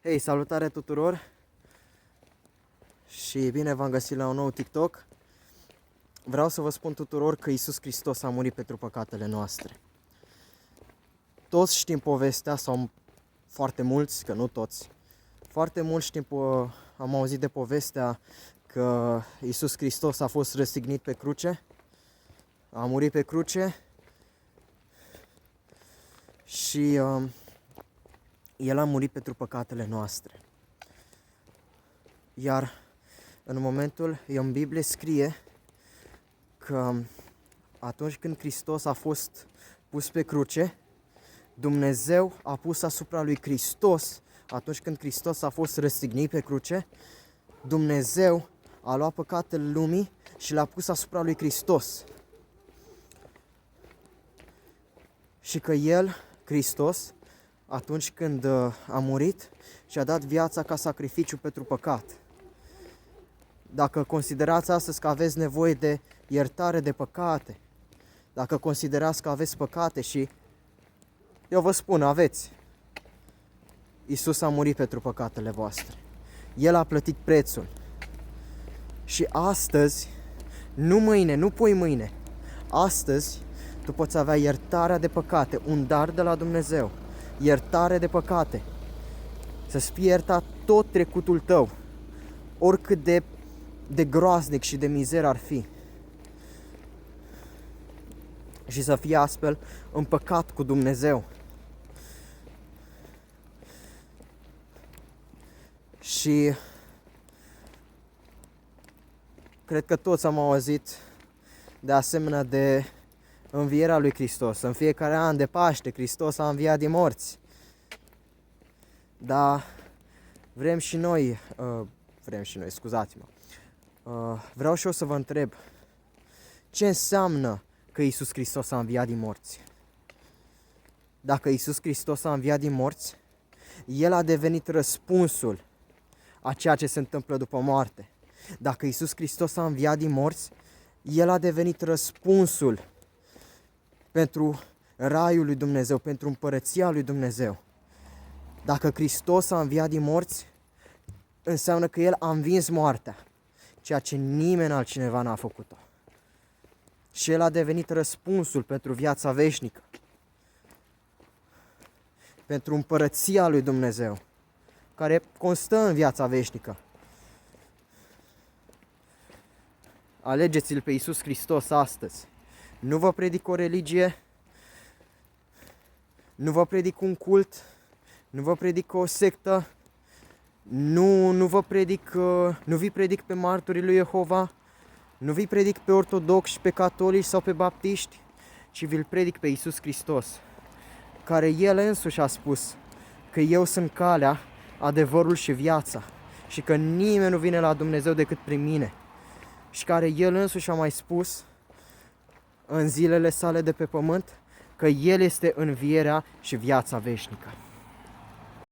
Hei, salutare tuturor și bine v-am găsit la un nou TikTok. Vreau să vă spun tuturor că Iisus Hristos a murit pentru păcatele noastre. Toți știm povestea, sau foarte mulți, că nu toți, foarte mulți știm, am auzit de povestea că Iisus Hristos a fost răstignit pe cruce, a murit pe cruce și El a murit pentru păcatele noastre. Iar în Biblie scrie că atunci când Hristos a fost pus pe cruce, Dumnezeu a pus asupra lui Hristos, atunci când Hristos a fost răstignit pe cruce, Dumnezeu a luat păcatele lumii și l-a pus asupra lui Hristos. Și că El, Hristos, atunci când a murit, și-a dat viața ca sacrificiu pentru păcat. Dacă considerați astăzi că aveți nevoie de iertare de păcate, dacă considerați că aveți păcate și eu vă spun, aveți. Iisus a murit pentru păcatele voastre. El a plătit prețul. Și astăzi, nu mâine, nu poi mâine, astăzi tu poți avea iertarea de păcate, un dar de la Dumnezeu. Iertare de păcate. Să-ți fie iertat tot trecutul tău, oricât de groaznic și de mizer ar fi. Și să fie astfel împăcat cu Dumnezeu. Și cred că toți am auzit de asemenea de învierea lui Hristos. În fiecare an de Paște, Hristos a înviat din morți. Dar vrem și noi, scuzați-mă, vreau și eu să vă întreb, ce înseamnă că Iisus Hristos a înviat din morți? Dacă Iisus Hristos a înviat din morți, El a devenit răspunsul a ceea ce se întâmplă după moarte. Dacă Iisus Hristos a înviat din morți, El a devenit răspunsul pentru raiul lui Dumnezeu, pentru împărăția lui Dumnezeu. Dacă Hristos a înviat din morți, înseamnă că El a învins moartea, ceea ce nimeni altcineva n-a făcut-o. Și El a devenit răspunsul pentru viața veșnică, pentru împărăția lui Dumnezeu, care constă în viața veșnică. Alegeți-L pe Iisus Hristos astăzi. Nu vă predic o religie, nu vă predic un cult, nu vă predic o sectă, nu vi predic pe martorii lui Jehova, nu vi predic pe ortodoxi, pe catolici sau pe baptiști, ci vi-l predic pe Iisus Hristos, care El însuși a spus că eu sunt calea, adevărul și viața și că nimeni nu vine la Dumnezeu decât prin mine, și care El însuși a mai spus în zilele sale de pe pământ că El este învierea și viața veșnică.